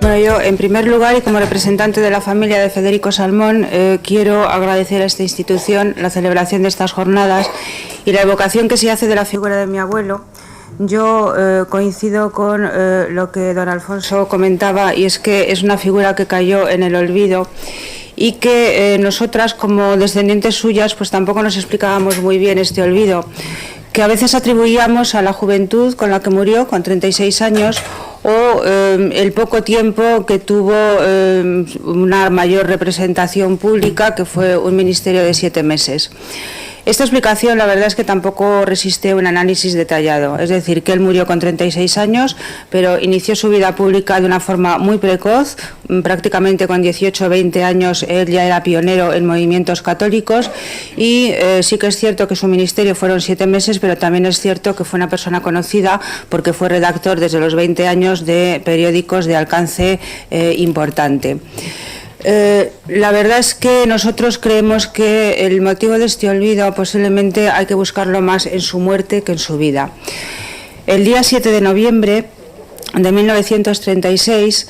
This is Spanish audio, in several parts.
Bueno, yo en primer lugar y como representante de la familia de Federico Salmón quiero agradecer a esta institución la celebración de estas jornadas y la evocación que se hace de la figura de mi abuelo. Yo coincido con lo que don Alfonso comentaba, y es que es una figura que cayó en el olvido y que nosotras como descendientes suyas pues tampoco nos explicábamos muy bien este olvido, que a veces atribuíamos a la juventud con la que murió, con 36 años, o el poco tiempo que tuvo una mayor representación pública, que fue un ministerio de 7 meses. Esta explicación la verdad es que tampoco resiste un análisis detallado, es decir, que él murió con 36 años, pero inició su vida pública de una forma muy precoz, prácticamente con 18 o 20 años él ya era pionero en movimientos católicos y sí que es cierto que su ministerio fueron 7 meses, pero también es cierto que fue una persona conocida porque fue redactor desde los 20 años de periódicos de alcance importante. La verdad es que nosotros creemos que el motivo de este olvido posiblemente hay que buscarlo más en su muerte que en su vida. El día 7 de noviembre de 1936,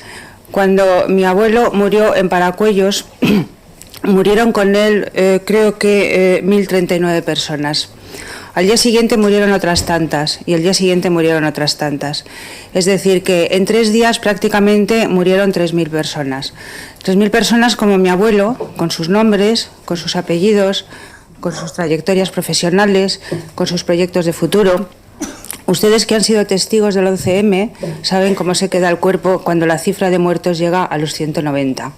cuando mi abuelo murió en Paracuellos, murieron con él creo que 1.039 personas. Al día siguiente murieron otras tantas y el día siguiente murieron otras tantas. Es decir, que en 3 días prácticamente murieron 3.000 personas. 3.000 personas como mi abuelo, con sus nombres, con sus apellidos, con sus trayectorias profesionales, con sus proyectos de futuro. Ustedes que han sido testigos del 11M saben cómo se queda el cuerpo cuando la cifra de muertos llega a los 190.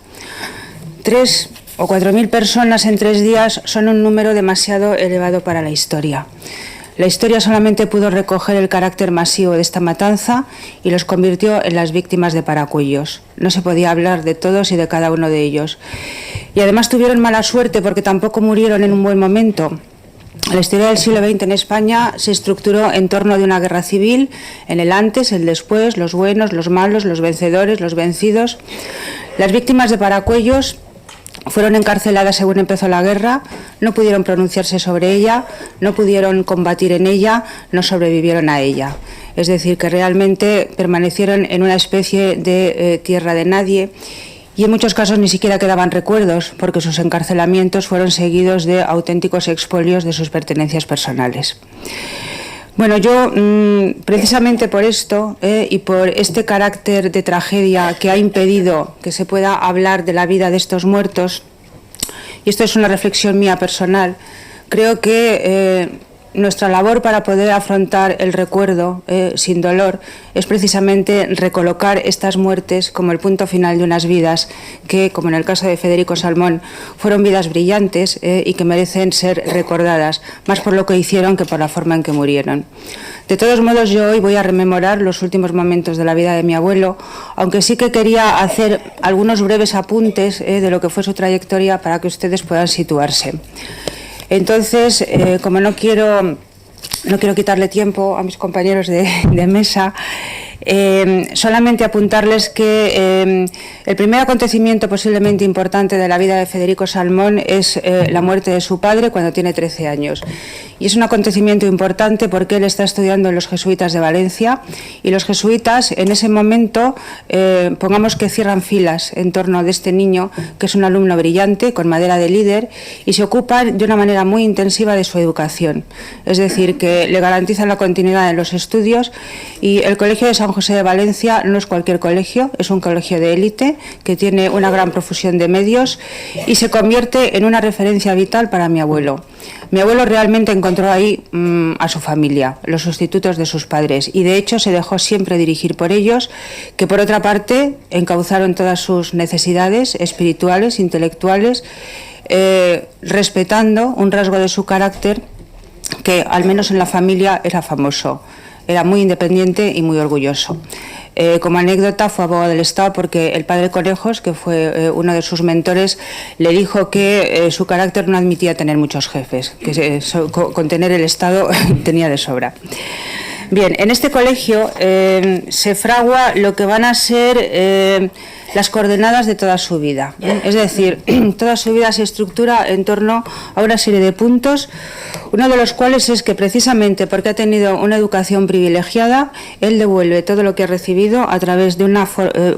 3 o 4.000 personas en 3 días son un número demasiado elevado para la historia. La historia solamente pudo recoger el carácter masivo de esta matanza y los convirtió en las víctimas de Paracuellos. No se podía hablar de todos y de cada uno de ellos. Y además tuvieron mala suerte porque tampoco murieron en un buen momento. La historia del siglo XX en España se estructuró en torno de una guerra civil, en el antes, el después, los buenos, los malos, los vencedores, los vencidos. Las víctimas de Paracuellos fueron encarceladas según empezó la guerra, no pudieron pronunciarse sobre ella, no pudieron combatir en ella, no sobrevivieron a ella. Es decir, que realmente permanecieron en una especie de tierra de nadie y en muchos casos ni siquiera quedaban recuerdos porque sus encarcelamientos fueron seguidos de auténticos expolios de sus pertenencias personales. Bueno, yo precisamente por esto y por este carácter de tragedia que ha impedido que se pueda hablar de la vida de estos muertos, y esto es una reflexión mía personal, creo que nuestra labor para poder afrontar el recuerdo sin dolor es precisamente recolocar estas muertes como el punto final de unas vidas que, como en el caso de Federico Salmón, fueron vidas brillantes y que merecen ser recordadas, más por lo que hicieron que por la forma en que murieron. De todos modos, yo hoy voy a rememorar los últimos momentos de la vida de mi abuelo, aunque sí que quería hacer algunos breves apuntes de lo que fue su trayectoria para que ustedes puedan situarse. Entonces, como no quiero quitarle tiempo a mis compañeros de mesa, solamente apuntarles que el primer acontecimiento posiblemente importante de la vida de Federico Salmón es la muerte de su padre cuando tiene 13 años. Y es un acontecimiento importante porque él está estudiando en los jesuitas de Valencia y los jesuitas en ese momento, pongamos que cierran filas en torno de este niño, que es un alumno brillante, con madera de líder, y se ocupan de una manera muy intensiva de su educación. Es decir, que le garantizan la continuidad en los estudios y el Colegio de San José de Valencia no es cualquier colegio, es un colegio de élite que tiene una gran profusión de medios y se convierte en una referencia vital para mi abuelo. Mi abuelo realmente encontró ahí a su familia, los sustitutos de sus padres, y de hecho se dejó siempre dirigir por ellos, que por otra parte encauzaron todas sus necesidades espirituales, intelectuales, respetando un rasgo de su carácter que al menos en la familia era famoso. Era muy independiente y muy orgulloso. Como anécdota, fue abogado del Estado porque el padre Conejos, que fue uno de sus mentores, le dijo que su carácter no admitía tener muchos jefes, que con tener el Estado tenía de sobra. Bien, en este colegio se fragua lo que van a ser las coordenadas de toda su vida. Es decir, toda su vida se estructura en torno a una serie de puntos, uno de los cuales es que precisamente porque ha tenido una educación privilegiada, él devuelve todo lo que ha recibido a través de una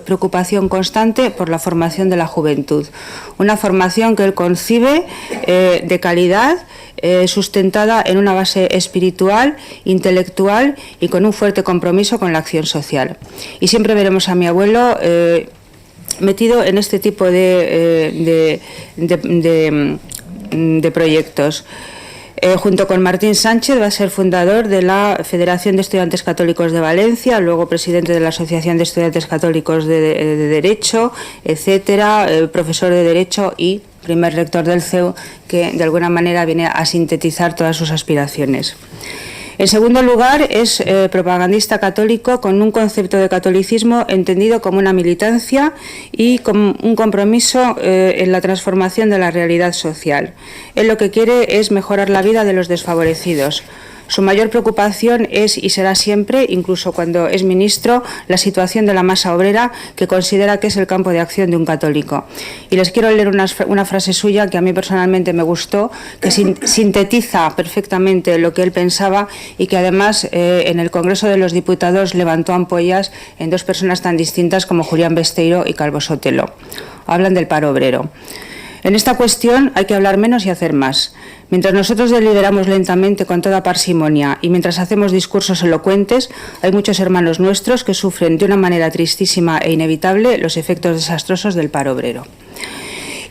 preocupación constante por la formación de la juventud. Una formación que él concibe de calidad, sustentada en una base espiritual, intelectual y con un fuerte compromiso con la acción social. Y siempre veremos a mi abuelo metido en este tipo de proyectos. Junto con Martín Sánchez va a ser fundador de la Federación de Estudiantes Católicos de Valencia, luego presidente de la Asociación de Estudiantes Católicos de Derecho, etcétera, profesor de Derecho y primer rector del CEU, que de alguna manera viene a sintetizar todas sus aspiraciones. En segundo lugar, es propagandista católico con un concepto de catolicismo entendido como una militancia y como un compromiso en la transformación de la realidad social. Él lo que quiere es mejorar la vida de los desfavorecidos. Su mayor preocupación es y será siempre, incluso cuando es ministro, la situación de la masa obrera, que considera que es el campo de acción de un católico. Y les quiero leer una frase suya que a mí personalmente me gustó, que sintetiza perfectamente lo que él pensaba y que además en el Congreso de los Diputados levantó ampollas en dos personas tan distintas como Julián Besteiro y Calvo Sotelo. Hablan del paro obrero. En esta cuestión hay que hablar menos y hacer más. Mientras nosotros deliberamos lentamente con toda parsimonia y mientras hacemos discursos elocuentes, hay muchos hermanos nuestros que sufren de una manera tristísima e inevitable los efectos desastrosos del paro obrero.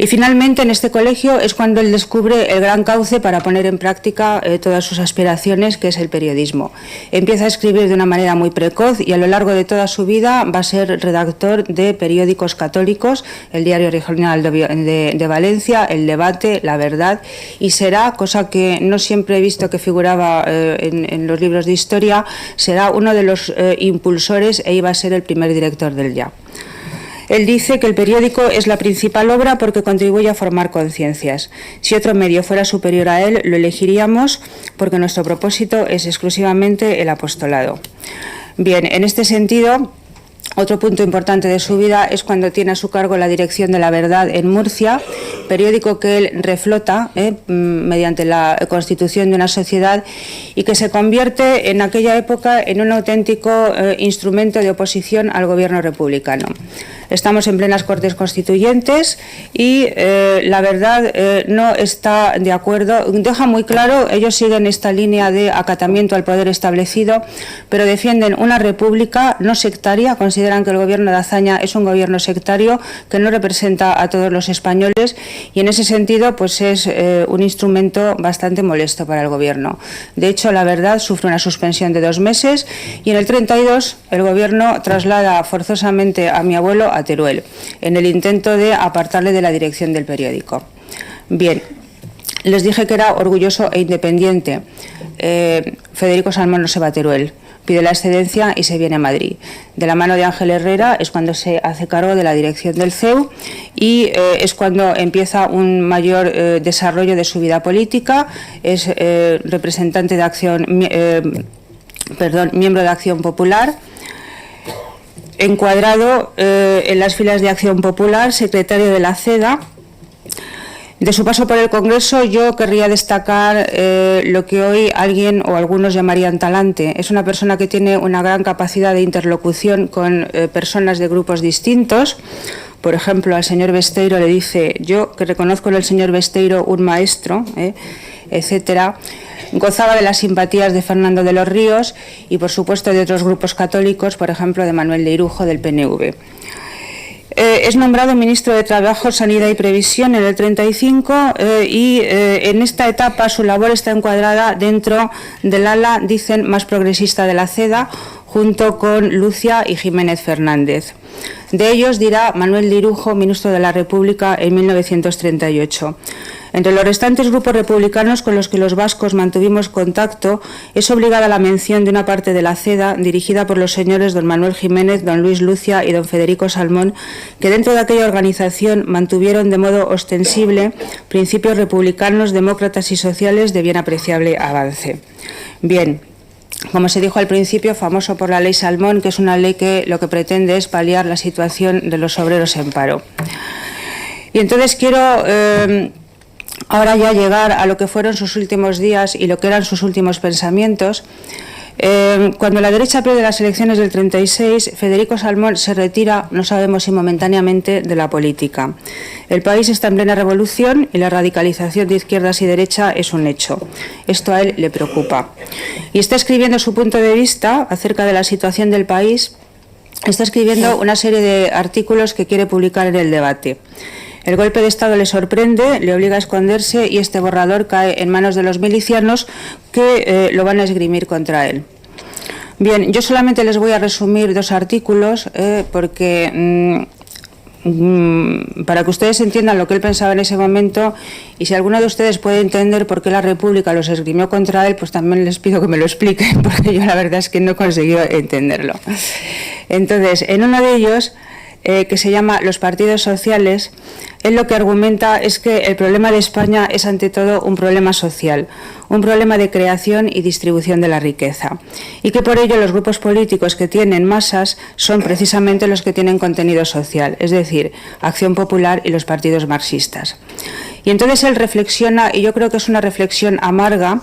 Y finalmente en este colegio es cuando él descubre el gran cauce para poner en práctica todas sus aspiraciones, que es el periodismo. Empieza a escribir de una manera muy precoz y a lo largo de toda su vida va a ser redactor de periódicos católicos, el Diario Regional de Valencia, El Debate, La Verdad, y será, cosa que no siempre he visto que figuraba en los libros de historia, será uno de los impulsores e iba a ser el primer director del Ya. Él dice que el periódico es la principal obra porque contribuye a formar conciencias. Si otro medio fuera superior a él, lo elegiríamos porque nuestro propósito es exclusivamente el apostolado. Bien, en este sentido, otro punto importante de su vida es cuando tiene a su cargo la dirección de La Verdad en Murcia, periódico que él reflota mediante la constitución de una sociedad y que se convierte en aquella época en un auténtico instrumento de oposición al gobierno republicano. Estamos en plenas Cortes Constituyentes y La Verdad no está de acuerdo, deja muy claro, ellos siguen esta línea de acatamiento al poder establecido, pero defienden una república no sectaria, consideran que el gobierno de Azaña es un gobierno sectario que no representa a todos los españoles y en ese sentido pues es un instrumento bastante molesto para el gobierno. De hecho, La Verdad sufre una suspensión de 2 meses y en el 32 el gobierno traslada forzosamente a mi abuelo a Teruel, en el intento de apartarle de la dirección del periódico. Bien, les dije que era orgulloso e independiente. Federico Salmón no se va a Teruel, pide la excedencia y se viene a Madrid. De la mano de Ángel Herrera es cuando se hace cargo de la dirección del CEU y es cuando empieza un mayor desarrollo de su vida política. Es representante de Acción, miembro de Acción Popular. Encuadrado en las filas de Acción Popular, secretario de la CEDA. De su paso por el Congreso yo querría destacar lo que hoy alguien o algunos llamarían talante. Es una persona que tiene una gran capacidad de interlocución con personas de grupos distintos. Por ejemplo, al señor Besteiro le dice, yo que reconozco en el señor Besteiro un maestro, etcétera. Gozaba de las simpatías de Fernando de los Ríos y, por supuesto, de otros grupos católicos, por ejemplo, de Manuel de Irujo, del PNV. Es nombrado ministro de Trabajo, Sanidad y Previsión en el 35 y en esta etapa su labor está encuadrada dentro del ala, dicen, más progresista de la CEDA, junto con Lucia y Jiménez Fernández. De ellos dirá Manuel de Irujo, ministro de la República en 1938. Entre los restantes grupos republicanos con los que los vascos mantuvimos contacto, es obligada la mención de una parte de la CEDA dirigida por los señores don Manuel Jiménez, don Luis Lucia y don Federico Salmón, que dentro de aquella organización mantuvieron de modo ostensible principios republicanos, demócratas y sociales de bien apreciable avance. Bien. como se dijo al principio, famoso por la ley Salmón, que es una ley que lo que pretende es paliar la situación de los obreros en paro. Y entonces quiero ahora ya llegar a lo que fueron sus últimos días y lo que eran sus últimos pensamientos. Cuando la derecha pierde las elecciones del 36, Federico Salmón se retira, no sabemos si momentáneamente, de la política. El país está en plena revolución y la radicalización de izquierdas y derecha es un hecho. Esto a él le preocupa. Y está escribiendo su punto de vista acerca de la situación del país. Está escribiendo una serie de artículos que quiere publicar en El Debate. El golpe de Estado le sorprende, le obliga a esconderse y este borrador cae en manos de los milicianos que lo van a esgrimir contra él. Bien, yo solamente les voy a resumir 2 artículos porque para que ustedes entiendan lo que él pensaba en ese momento, y si alguno de ustedes puede entender por qué la República los esgrimió contra él, pues también les pido que me lo expliquen, porque yo la verdad es que no he conseguido entenderlo. Entonces, en uno de ellos, que se llama Los partidos sociales, él lo que argumenta es que el problema de España es ante todo un problema social, un problema de creación y distribución de la riqueza, y que por ello los grupos políticos que tienen masas son precisamente los que tienen contenido social, es decir, Acción Popular y los partidos marxistas. Y entonces él reflexiona, y yo creo que es una reflexión amarga,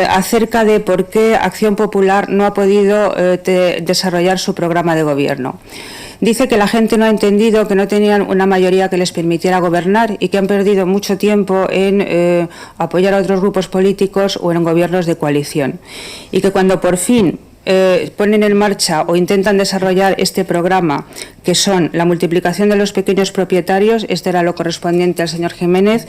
acerca de por qué Acción Popular no ha podido desarrollar su programa de gobierno. Dice que la gente no ha entendido que no tenían una mayoría que les permitiera gobernar y que han perdido mucho tiempo en apoyar a otros grupos políticos o en gobiernos de coalición. Y que cuando por fin ponen en marcha o intentan desarrollar este programa, que son la multiplicación de los pequeños propietarios, este era lo correspondiente al señor Jiménez,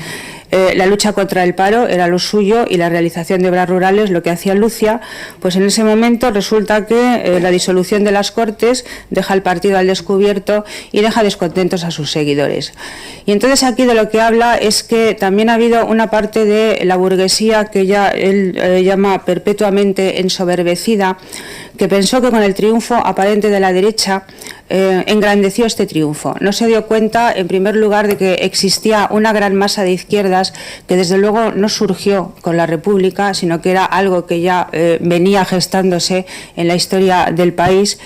la lucha contra el paro era lo suyo y la realización de obras rurales lo que hacía Lucia, pues en ese momento resulta que la disolución de las Cortes deja al partido al descubierto y deja descontentos a sus seguidores. Y entonces aquí de lo que habla es que también ha habido una parte de la burguesía que él llama perpetuamente ensoberbecida, que pensó que con el triunfo aparente de la derecha engrandeció este triunfo. No se dio cuenta, en primer lugar, de que existía una gran masa de izquierdas que desde luego no surgió con la República, sino que era algo que ya venía gestándose en la historia del país.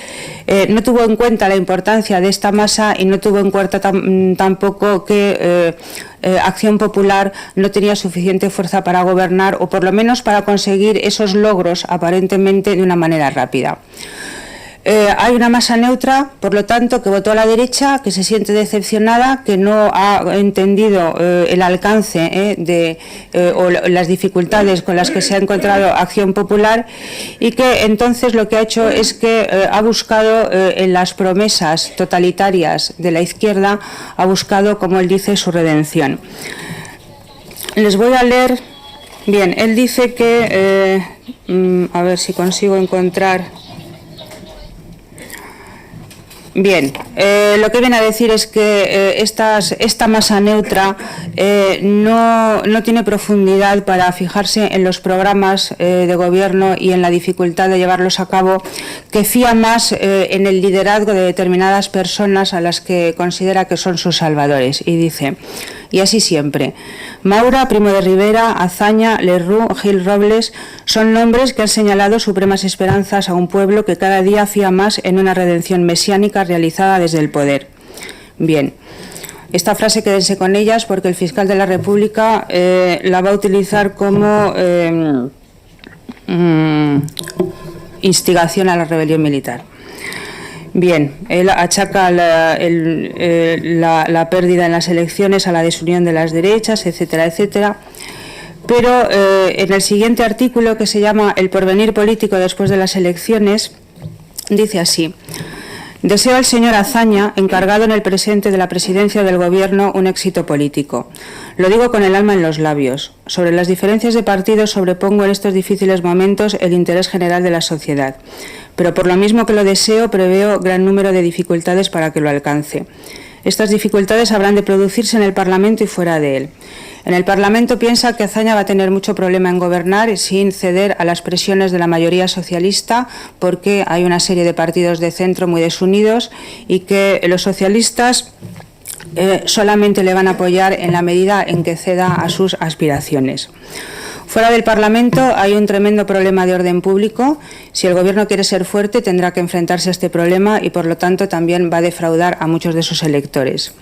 No tuvo en cuenta la importancia de esta masa y no tuvo en cuenta tampoco que Acción Popular no tenía suficiente fuerza para gobernar, o por lo menos para conseguir esos logros aparentemente de una manera rápida. Hay una masa neutra, por lo tanto, que votó a la derecha, que se siente decepcionada, que no ha entendido el alcance o las dificultades con las que se ha encontrado Acción Popular, y que entonces lo que ha hecho es que ha buscado en las promesas totalitarias de la izquierda, ha buscado, como él dice, su redención. Les voy a leer. Bien, él dice que, a ver si consigo encontrar. Bien, lo que viene a decir es que esta masa neutra no tiene profundidad para fijarse en los programas de gobierno y en la dificultad de llevarlos a cabo, que fía más en el liderazgo de determinadas personas a las que considera que son sus salvadores. Y dice, y así siempre, Maura, Primo de Rivera, Azaña, Lerroux, Gil Robles son nombres que han señalado supremas esperanzas a un pueblo que cada día fía más en una redención mesiánica realizada desde el poder. Bien, esta frase quédense con ellas porque el fiscal de la República la va a utilizar como instigación a la rebelión militar. Bien, él achaca la pérdida en las elecciones a la desunión de las derechas, etcétera, etcétera. Pero en el siguiente artículo, que se llama El porvenir político después de las elecciones, dice así: deseo al señor Azaña, encargado en el presente de la presidencia del Gobierno, un éxito político. Lo digo con el alma en los labios. Sobre las diferencias de partido sobrepongo en estos difíciles momentos el interés general de la sociedad. Pero por lo mismo que lo deseo, preveo gran número de dificultades para que lo alcance. Estas dificultades habrán de producirse en el Parlamento y fuera de él. En el Parlamento piensa que Azaña va a tener mucho problema en gobernar sin ceder a las presiones de la mayoría socialista, porque hay una serie de partidos de centro muy desunidos y que los socialistas solamente le van a apoyar en la medida en que ceda a sus aspiraciones. Fuera del Parlamento hay un tremendo problema de orden público. Si el Gobierno quiere ser fuerte, tendrá que enfrentarse a este problema y, por lo tanto, también va a defraudar a muchos de sus electores.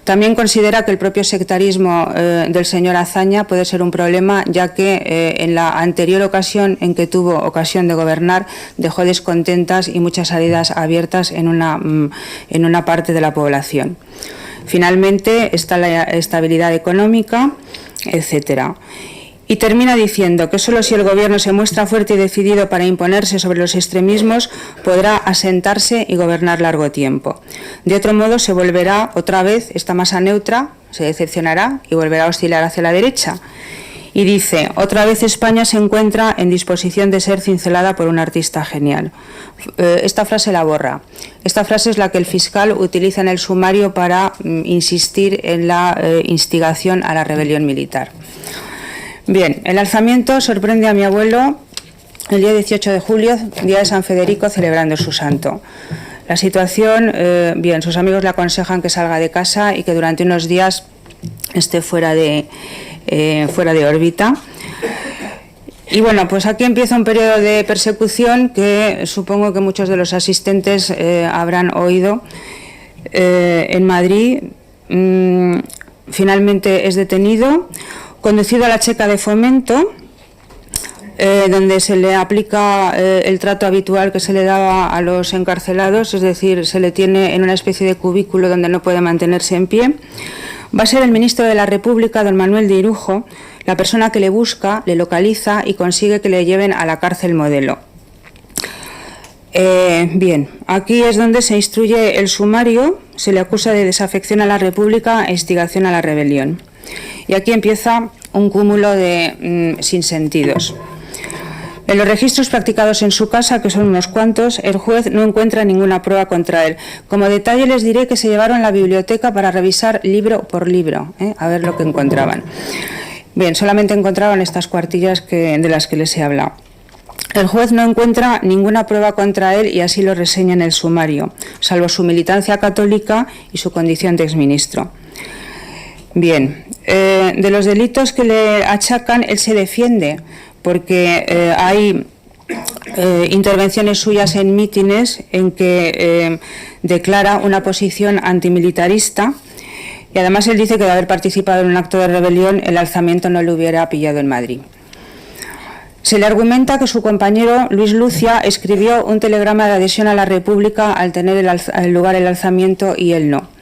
También considera que el propio sectarismo del señor Azaña puede ser un problema, ya que en la anterior ocasión en que tuvo ocasión de gobernar dejó descontentas y muchas heridas abiertas en una parte de la población. Finalmente está la estabilidad económica, etcétera. Y termina diciendo que solo si el Gobierno se muestra fuerte y decidido para imponerse sobre los extremismos podrá asentarse y gobernar largo tiempo. De otro modo se volverá otra vez esta masa neutra, se decepcionará y volverá a oscilar hacia la derecha. Y dice, otra vez España se encuentra en disposición de ser cincelada por un artista genial. Esta frase la borra. Esta frase es la que el fiscal utiliza en el sumario para insistir en la instigación a la rebelión militar. Bien, el alzamiento sorprende a mi abuelo el día 18 de julio, día de San Federico, celebrando su santo. La situación, bien, sus amigos le aconsejan que salga de casa y que durante unos días esté fuera de órbita. Y bueno, pues aquí empieza un periodo de persecución que supongo que muchos de los asistentes habrán oído. En Madrid finalmente es detenido, conducido a la Checa de Fomento, donde se le aplica el trato habitual que se le daba a los encarcelados, es decir, se le tiene en una especie de cubículo donde no puede mantenerse en pie. Va a ser el ministro de la República, don Manuel de Irujo, la persona que le busca, le localiza y consigue que le lleven a la cárcel Modelo. Bien, aquí es donde se instruye el sumario, se le acusa de desafección a la República e instigación a la rebelión. Y aquí empieza un cúmulo de sinsentidos. En los registros practicados en su casa, que son unos cuantos, el juez no encuentra ninguna prueba contra él. Como detalle les diré que se llevaron la biblioteca para revisar libro por libro, a ver lo que encontraban. Bien, solamente encontraban estas cuartillas de las que les he hablado. El juez no encuentra ninguna prueba contra él y así lo reseña en el sumario, salvo su militancia católica y su condición de exministro. Bien, de los delitos que le achacan, él se defiende, porque hay intervenciones suyas en mítines en que declara una posición antimilitarista y además él dice que de haber participado en un acto de rebelión el alzamiento no le hubiera pillado en Madrid. Se le argumenta que su compañero Luis Lucia escribió un telegrama de adhesión a la República al tener lugar el alzamiento y él no.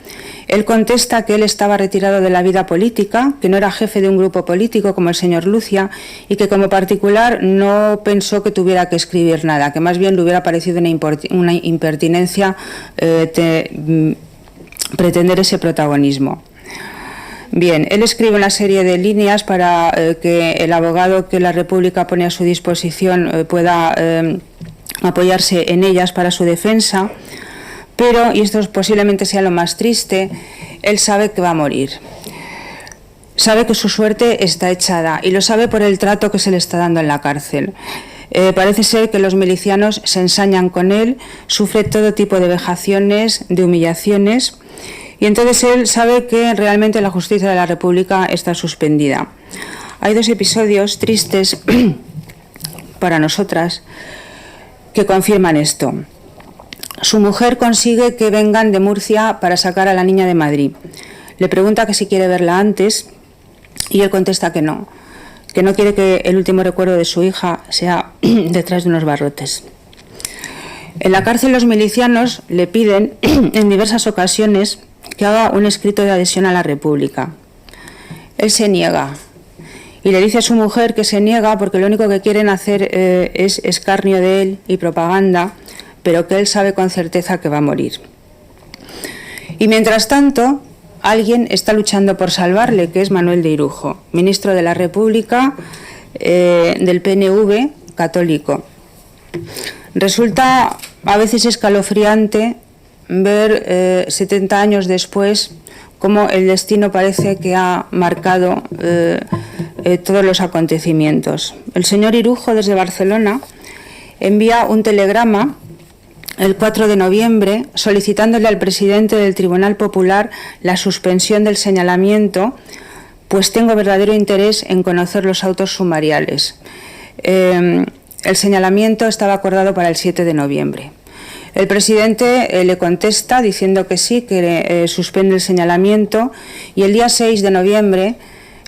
Él contesta que él estaba retirado de la vida política, que no era jefe de un grupo político como el señor Lucia y que como particular no pensó que tuviera que escribir nada, que más bien le hubiera parecido una impertinencia pretender ese protagonismo. Bien, él escribe una serie de líneas para que el abogado que la República pone a su disposición pueda apoyarse en ellas para su defensa. Pero, y esto posiblemente sea lo más triste, él sabe que va a morir. Sabe que su suerte está echada y lo sabe por el trato que se le está dando en la cárcel. Parece ser que los milicianos se ensañan con él, sufre todo tipo de vejaciones, de humillaciones, y entonces él sabe que realmente la justicia de la República está suspendida. Hay dos episodios tristes para nosotras que confirman esto. Su mujer consigue que vengan de Murcia para sacar a la niña de Madrid. Le pregunta que si quiere verla antes y él contesta que no quiere que el último recuerdo de su hija sea detrás de unos barrotes. En la cárcel los milicianos le piden en diversas ocasiones que haga un escrito de adhesión a la República. Él se niega y le dice a su mujer que se niega porque lo único que quieren hacer es escarnio de él y propaganda, pero que él sabe con certeza que va a morir. Y mientras tanto, alguien está luchando por salvarle, que es Manuel de Irujo, ministro de la República del PNV católico. Resulta a veces escalofriante ver 70 años después cómo el destino parece que ha marcado todos los acontecimientos. El señor Irujo, desde Barcelona, envía un telegrama el 4 de noviembre solicitándole al presidente del Tribunal Popular la suspensión del señalamiento, pues tengo verdadero interés en conocer los autos sumariales. El señalamiento estaba acordado para el 7 de noviembre. El presidente le contesta diciendo que sí, que suspende el señalamiento, y el día 6 de noviembre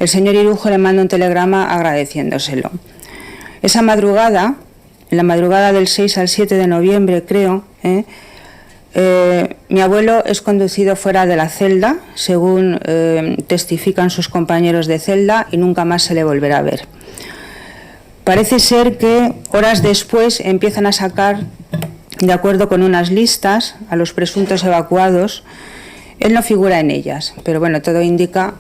el señor Irujo le manda un telegrama agradeciéndoselo. Esa madrugada, en la madrugada del 6 al 7 de noviembre, creo, mi abuelo es conducido fuera de la celda, según testifican sus compañeros de celda, y nunca más se le volverá a ver. Parece ser que horas después empiezan a sacar, de acuerdo con unas listas, a los presuntos evacuados. Él no figura en ellas, pero bueno, todo indica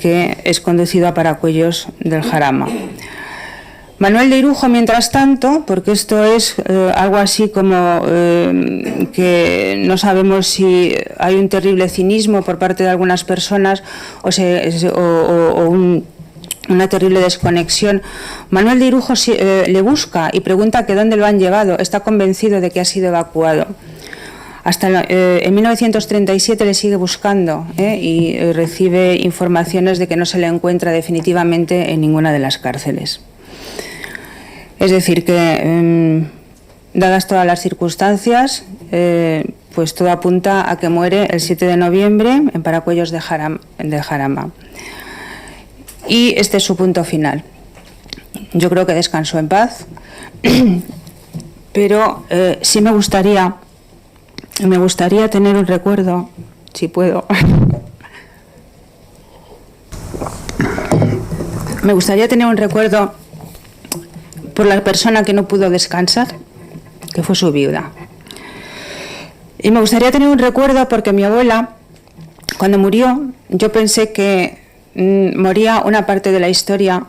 que es conducido a Paracuellos del Jarama. Manuel de Irujo, mientras tanto, porque esto es algo así como que no sabemos si hay un terrible cinismo por parte de algunas personas una terrible desconexión. Manuel de Irujo le busca y pregunta que dónde lo han llevado. Está convencido de que ha sido evacuado. Hasta en 1937 le sigue buscando y recibe informaciones de que no se le encuentra definitivamente en ninguna de las cárceles. Es decir, que dadas todas las circunstancias, pues todo apunta a que muere el 7 de noviembre en Paracuellos de Jarama. Y este es su punto final. Yo creo que descansó en paz, pero sí me gustaría tener un recuerdo, si puedo. Me gustaría tener un recuerdo por la persona que no pudo descansar, que fue su viuda. Y me gustaría tener un recuerdo porque mi abuela, cuando murió, yo pensé que moría una parte de la historia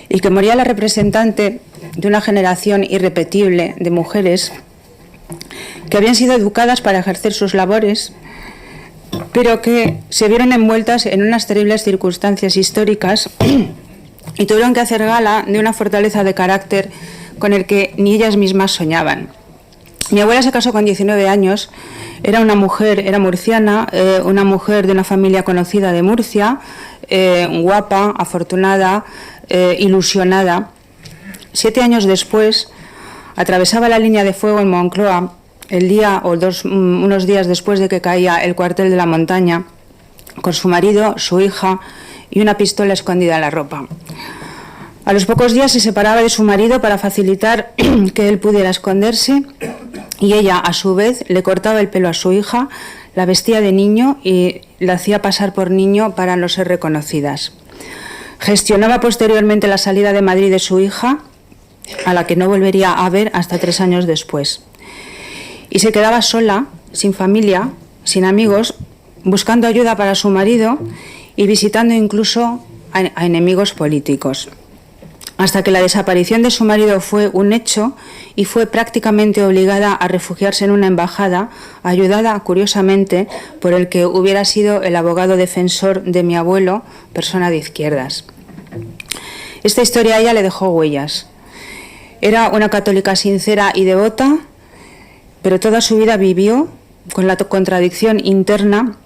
y que moría la representante de una generación irrepetible de mujeres que habían sido educadas para ejercer sus labores, pero que se vieron envueltas en unas terribles circunstancias históricas y tuvieron que hacer gala de una fortaleza de carácter con el que ni ellas mismas soñaban. Mi abuela se casó con 19 años, era una mujer, era murciana, una mujer de una familia conocida de Murcia, guapa, afortunada, ilusionada. 7 años después, atravesaba la línea de fuego en Moncloa, unos días después de que caía el cuartel de la Montaña, con su marido, su hija y una pistola escondida en la ropa. A los pocos días se separaba de su marido para facilitar que él pudiera esconderse, y ella, a su vez, le cortaba el pelo a su hija, la vestía de niño y la hacía pasar por niño para no ser reconocidas. Gestionaba posteriormente la salida de Madrid de su hija, a la que no volvería a ver hasta 3 años después. Y se quedaba sola, sin familia, sin amigos, buscando ayuda para su marido y visitando incluso a enemigos políticos. Hasta que la desaparición de su marido fue un hecho y fue prácticamente obligada a refugiarse en una embajada, ayudada, curiosamente, por el que hubiera sido el abogado defensor de mi abuelo, persona de izquierdas. Esta historia a ella le dejó huellas. Era una católica sincera y devota, pero toda su vida vivió con la contradicción interna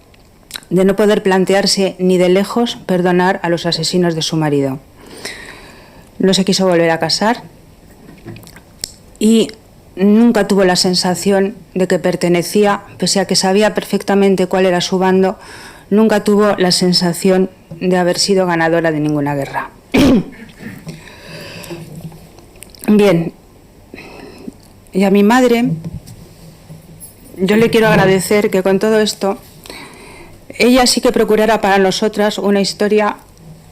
de no poder plantearse ni de lejos perdonar a los asesinos de su marido. No se quiso volver a casar y nunca tuvo la sensación de que pertenecía, pese a que sabía perfectamente cuál era su bando, nunca tuvo la sensación de haber sido ganadora de ninguna guerra. Bien, y a mi madre, yo le quiero agradecer que con todo esto, ella sí que procurara para nosotras una historia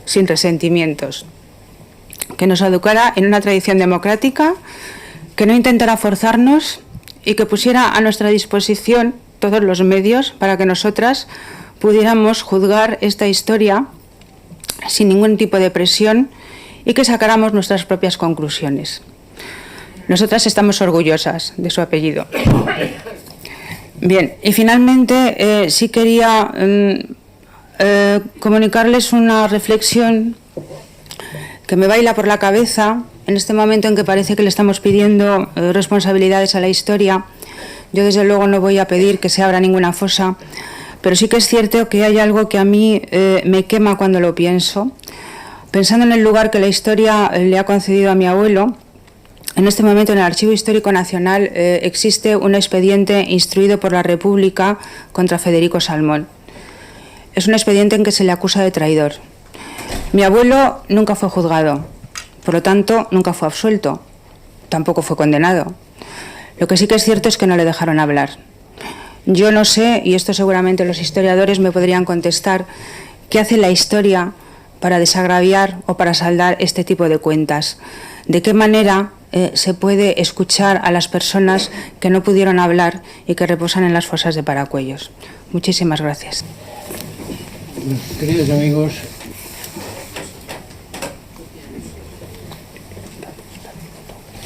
sin resentimientos, que nos educara en una tradición democrática, que no intentara forzarnos y que pusiera a nuestra disposición todos los medios para que nosotras pudiéramos juzgar esta historia sin ningún tipo de presión y que sacáramos nuestras propias conclusiones. Nosotras estamos orgullosas de su apellido. Bien, y finalmente sí quería comunicarles una reflexión que me baila por la cabeza en este momento en que parece que le estamos pidiendo responsabilidades a la historia. Yo desde luego no voy a pedir que se abra ninguna fosa, pero sí que es cierto que hay algo que a mí me quema cuando lo pienso. Pensando en el lugar que la historia le ha concedido a mi abuelo, en este momento en el Archivo Histórico Nacional existe un expediente instruido por la República contra Federico Salmón. Es un expediente en que se le acusa de traidor. Mi abuelo nunca fue juzgado, por lo tanto nunca fue absuelto, tampoco fue condenado. Lo que sí que es cierto es que no le dejaron hablar. Yo no sé, y esto seguramente los historiadores me podrían contestar, ¿qué hace la historia para desagraviar o para saldar este tipo de cuentas? ¿De qué manera se puede escuchar a las personas que no pudieron hablar y que reposan en las fosas de Paracuellos? Muchísimas gracias. Queridos amigos,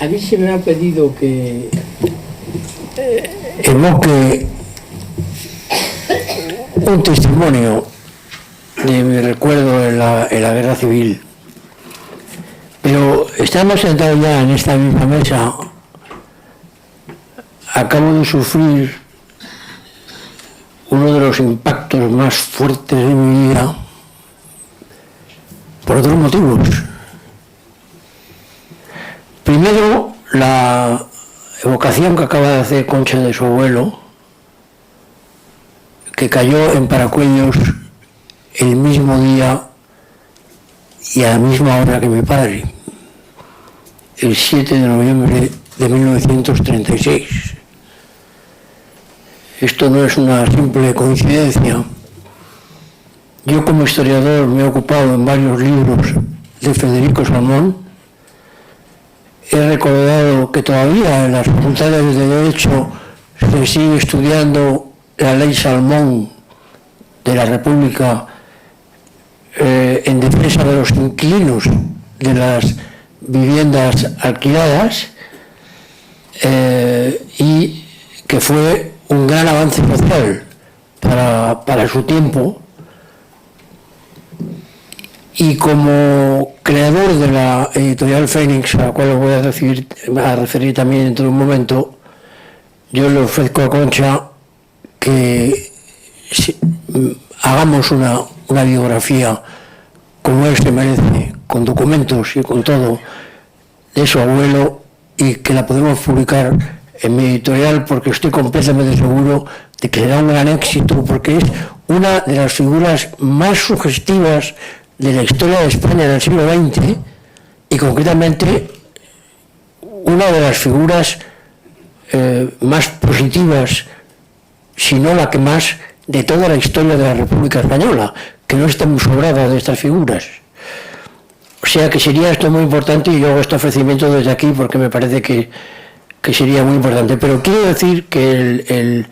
a mí se me ha pedido que evoque un testimonio de mi recuerdo en la Guerra Civil, pero estamos sentados ya en esta misma mesa. Acabo de sufrir uno de los impactos más fuertes de mi vida por otros motivos. Primero, la evocación que acaba de hacer Concha de su abuelo, que cayó en Paracuellos el mismo día y a la misma hora que mi padre, el 7 de noviembre de 1936. Esto no es una simple coincidencia. Yo como historiador me he ocupado en varios libros de Federico Salmón. He recordado que todavía en las facultades de Derecho se sigue estudiando la ley Salmón de la República en defensa de los inquilinos de las viviendas alquiladas y que fue un gran avance social para su tiempo. Y como creador de la editorial Fénix, a la cual os voy a referir también dentro de un momento, yo le ofrezco a Concha que hagamos una biografía como él se merece, con documentos y con todo, de su abuelo, y que la podemos publicar en mi editorial, porque estoy completamente seguro de que será un gran éxito, porque es una de las figuras más sugestivas de la historia de España del siglo XX, y concretamente una de las figuras más positivas, si no la que más, de toda la historia de la República Española, que no está muy sobrada de estas figuras. O sea que sería esto muy importante, y yo hago este ofrecimiento desde aquí porque me parece que sería muy importante. Pero quiero decir que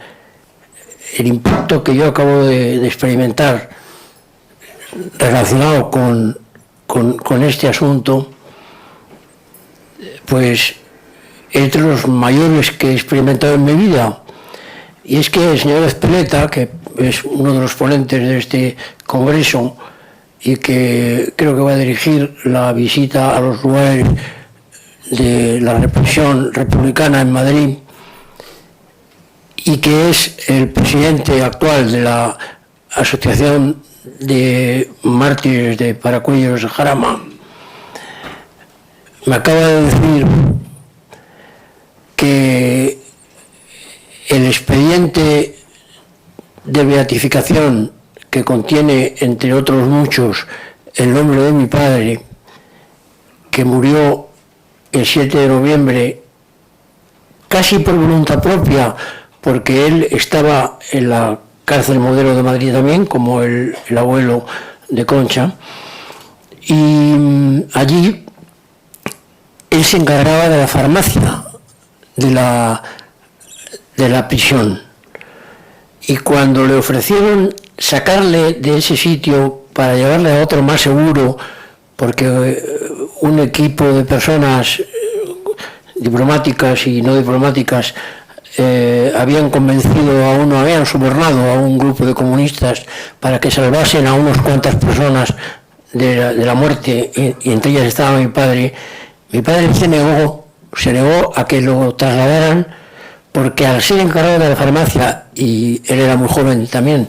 el impacto que yo acabo de experimentar relacionado con este asunto, pues entre los mayores que he experimentado en mi vida. Y es que el señor Ezpeleta, que es uno de los ponentes de este congreso y que creo que va a dirigir la visita a los lugares de la represión republicana en Madrid, y que es el presidente actual de la Asociación de Mártires de Paracuellos de Jarama, me acaba de decir que el expediente de beatificación, que contiene, entre otros muchos, el nombre de mi padre, que murió el 7 de noviembre, casi por voluntad propia, porque él estaba en la cárcel Modelo de Madrid también, como el abuelo de Concha, y allí él se encargaba de la farmacia de la prisión. Y cuando le ofrecieron sacarle de ese sitio para llevarle a otro más seguro, porque un equipo de personas diplomáticas y no diplomáticas habían habían sobornado a un grupo de comunistas para que salvasen a unas cuantas personas de la muerte, y entre ellas estaba mi padre se negó a que lo trasladaran, porque al ser encargado de la farmacia, y él era muy joven también,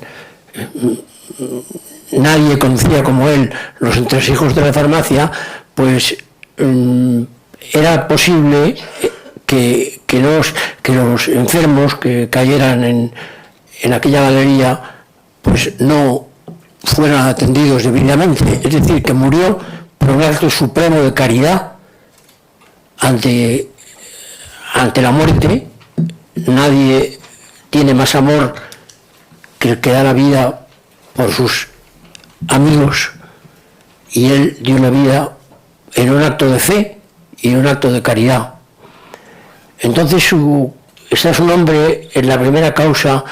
nadie conocía como él los entresijos de la farmacia, pues era posible que los enfermos que cayeran en aquella galería pues no fueran atendidos debidamente. Es decir, que murió por un acto supremo de caridad ante la muerte. Nadie tiene más amor que el que da la vida por sus amigos, y él dio la vida en un acto de fe y en un acto de caridad. Entonces está su nombre en la primera causa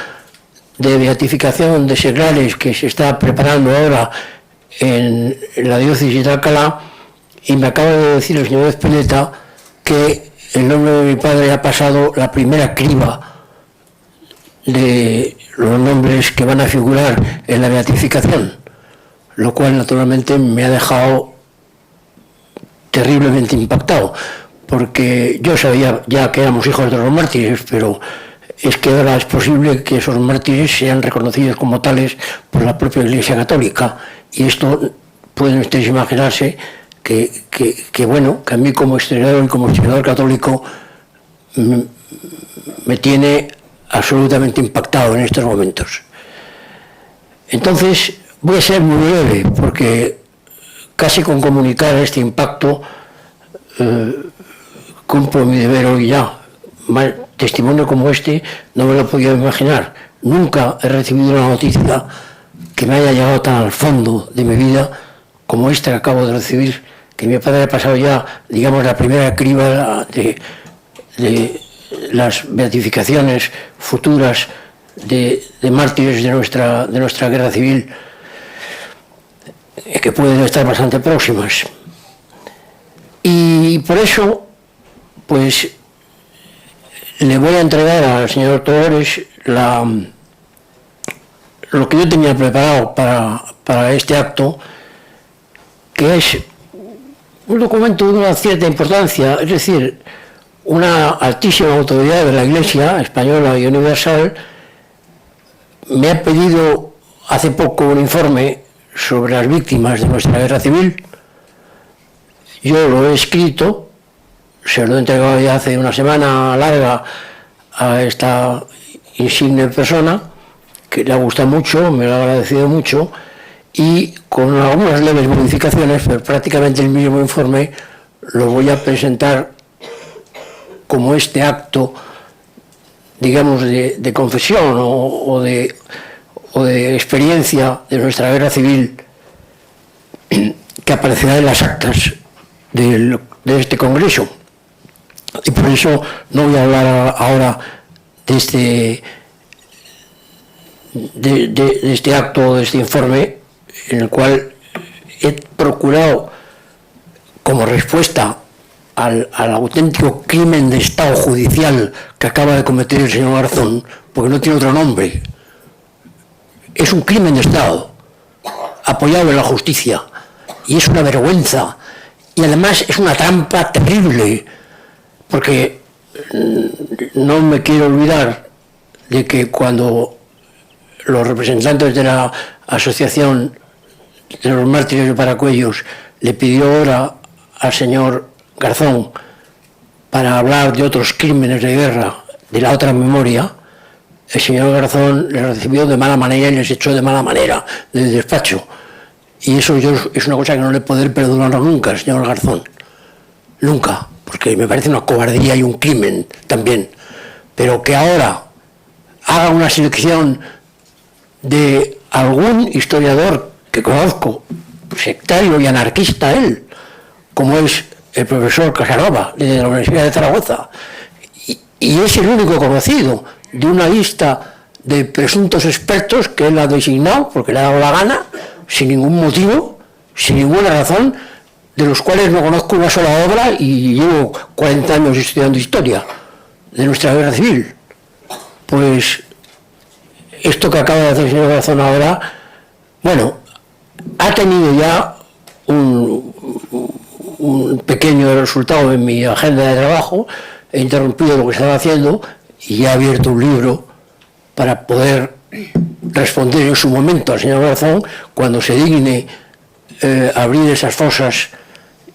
de beatificación de seglares que se está preparando ahora en la diócesis de Alcalá, y me acaba de decir el señor Ezpeleta que el nombre de mi padre ha pasado la primera criba de los nombres que van a figurar en la beatificación, lo cual naturalmente me ha dejado terriblemente impactado, porque yo sabía ya que éramos hijos de los mártires, pero es que ahora es posible que esos mártires sean reconocidos como tales por la propia Iglesia Católica, y esto pueden ustedes imaginarse que bueno, que a mí como historiador católico me tiene absolutamente impactado en estos momentos. Entonces voy a ser muy breve, porque casi con comunicar este impacto cumplo mi deber hoy ya. Testimonio como este no me lo podía imaginar. Nunca he recibido una noticia que me haya llegado tan al fondo de mi vida como esta que acabo de recibir, que mi padre ha pasado ya, digamos, la primera criba de las beatificaciones futuras de mártires de nuestra guerra civil, que pueden estar bastante próximas. Y por eso, pues, le voy a entregar al señor Togores lo que yo tenía preparado para este acto, que es un documento de una cierta importancia, es decir, una altísima autoridad de la Iglesia española y universal me ha pedido hace poco un informe sobre las víctimas de nuestra guerra civil. Yo lo he escrito, se lo he entregado ya hace una semana larga a esta insigne persona, que le ha gustado mucho, me lo ha agradecido mucho, y con algunas leves modificaciones, pero prácticamente el mismo informe lo voy a presentar como este acto, digamos, de confesión o de experiencia de nuestra guerra civil, que aparecerá en las actas de este congreso. Y por eso no voy a hablar ahora de este acto, de este informe, en el cual he procurado, como respuesta al auténtico crimen de Estado judicial que acaba de cometer el señor Garzón, porque no tiene otro nombre, es un crimen de Estado apoyado en la justicia, y es una vergüenza, y además es una trampa terrible, porque no me quiero olvidar de que cuando los representantes de la Asociación de los Mártires de Paracuellos le pidió hora al señor Garzón para hablar de otros crímenes de guerra de la otra memoria, el señor Garzón les recibió de mala manera y les echó de mala manera del despacho. Y eso es una cosa que no le podré perdonar nunca al señor Garzón. Nunca, porque me parece una cobardía y un crimen también. Pero que ahora haga una selección de algún historiador que conozco, sectario y anarquista él, como es el profesor Casanova, de la Universidad de Zaragoza, y es el único conocido de una lista de presuntos expertos que él ha designado, porque le ha dado la gana, sin ningún motivo, sin ninguna razón, de los cuales no conozco una sola obra y llevo 40 años estudiando historia de nuestra guerra civil. Pues esto que acaba de hacer el señor Garzón ahora, bueno, ha tenido ya un pequeño resultado en mi agenda de trabajo. He interrumpido lo que estaba haciendo y he abierto un libro para poder responder en su momento al señor Garzón cuando se digne abrir esas fosas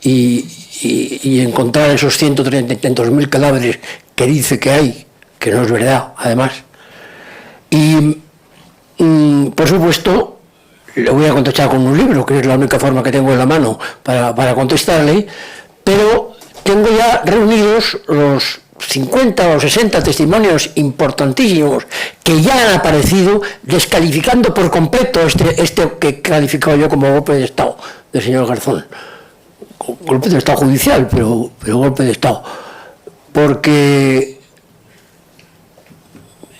y encontrar esos 130 y tantos mil cadáveres que dice que hay, que no es verdad, además. Y, por supuesto, le voy a contestar con un libro, que es la única forma que tengo en la mano para contestarle, pero tengo ya reunidos los 50 o 60 testimonios importantísimos que ya han aparecido descalificando por completo este que he calificado yo como golpe de Estado del señor Garzón. Golpe de Estado judicial, pero golpe de Estado. Porque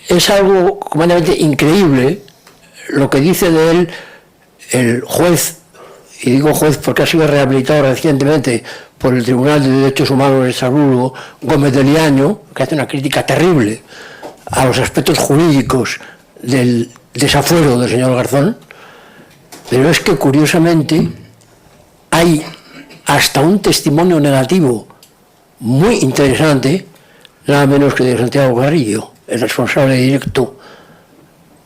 es algo completamente increíble lo que dice de él el juez, y digo juez porque ha sido rehabilitado recientemente por el Tribunal de Derechos Humanos de Estrasburgo, Gómez de Liaño, que hace una crítica terrible a los aspectos jurídicos del desafuero del señor Garzón, pero es que curiosamente hay hasta un testimonio negativo muy interesante, nada menos que de Santiago Carrillo, el responsable directo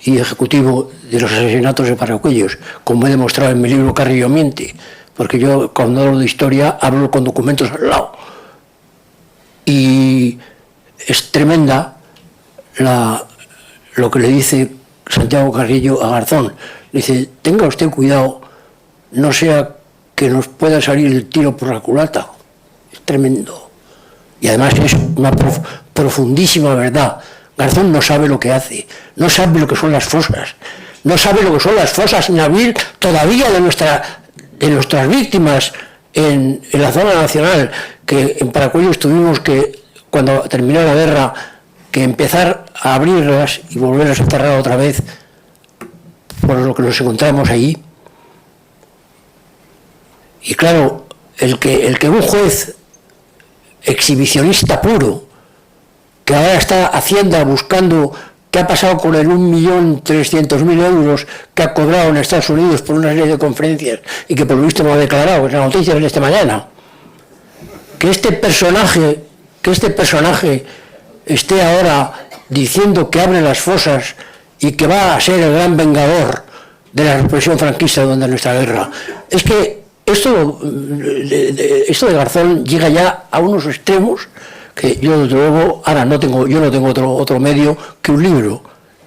y ejecutivo de los asesinatos de Paracuellos, como he demostrado en mi libro Carrillo miente, porque yo cuando hablo de historia hablo con documentos al lado. Y es tremenda lo que le dice Santiago Carrillo a Garzón. Le dice, tenga usted cuidado, no sea que nos pueda salir el tiro por la culata. Es tremendo. Y además es una profundísima verdad. Garzón no sabe lo que hace, no sabe lo que son las fosas, no sabe lo que son las fosas sin abrir todavía de nuestras víctimas en la zona nacional, que en Paracuellos tuvimos que, cuando terminó la guerra, que empezar a abrirlas y volverlas a cerrar otra vez por lo que nos encontramos allí. Y claro, el que un juez exhibicionista puro, que ahora está Hacienda buscando qué ha pasado con el 1.300.000 euros que ha cobrado en Estados Unidos por una serie de conferencias y que por lo visto no ha declarado, que es la noticia de esta mañana, que este personaje esté ahora diciendo que abre las fosas y que va a ser el gran vengador de la represión franquista durante nuestra guerra. Es que esto de Garzón llega ya a unos extremos que yo desde luego ahora no tengo otro medio que un libro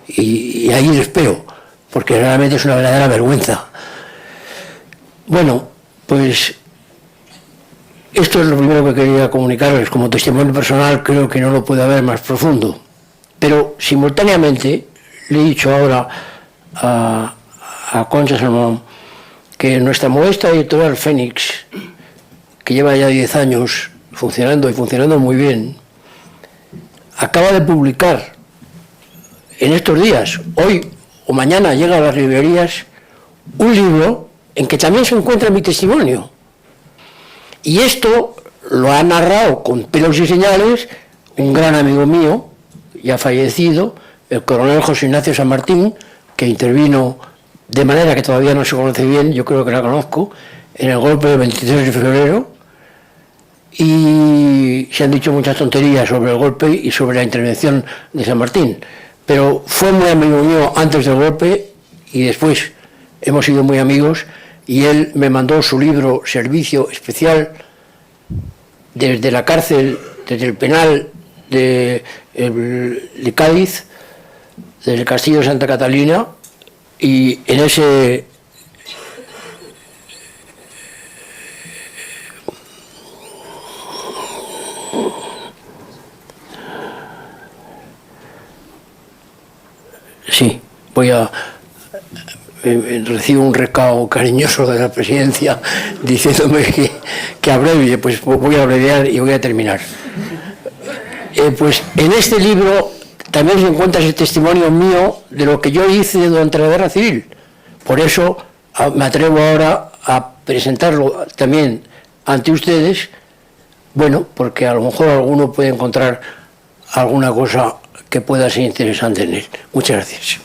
y ahí les espero, porque realmente es una verdadera vergüenza. Bueno, pues esto es lo primero que quería comunicarles como testimonio personal. Creo que no lo puede haber más profundo, pero simultáneamente le he dicho ahora a Concha Salmón que nuestra modesta editorial Fénix, que lleva ya 10 años funcionando y funcionando muy bien, acaba de publicar en estos días, hoy o mañana llega a las librerías, un libro en que también se encuentra mi testimonio. Y esto lo ha narrado con pelos y señales un gran amigo mío, ya fallecido, el coronel José Ignacio San Martín, que intervino de manera que todavía no se conoce bien, yo creo que la conozco, en el golpe del 23 de febrero, y se han dicho muchas tonterías sobre el golpe y sobre la intervención de San Martín, pero fue muy amigo mío antes del golpe y después hemos sido muy amigos, y él me mandó su libro Servicio Especial desde la cárcel, desde el penal de Cádiz, desde el Castillo de Santa Catalina, y en ese sí, recibo un recado cariñoso de la presidencia diciéndome que abrevie, pues voy a abreviar y voy a terminar. Pues en este libro también se encuentra ese testimonio mío de lo que yo hice durante la guerra civil. Por eso me atrevo ahora a presentarlo también ante ustedes, bueno, porque a lo mejor alguno puede encontrar alguna cosa que pueda ser interesante en él. Muchas gracias.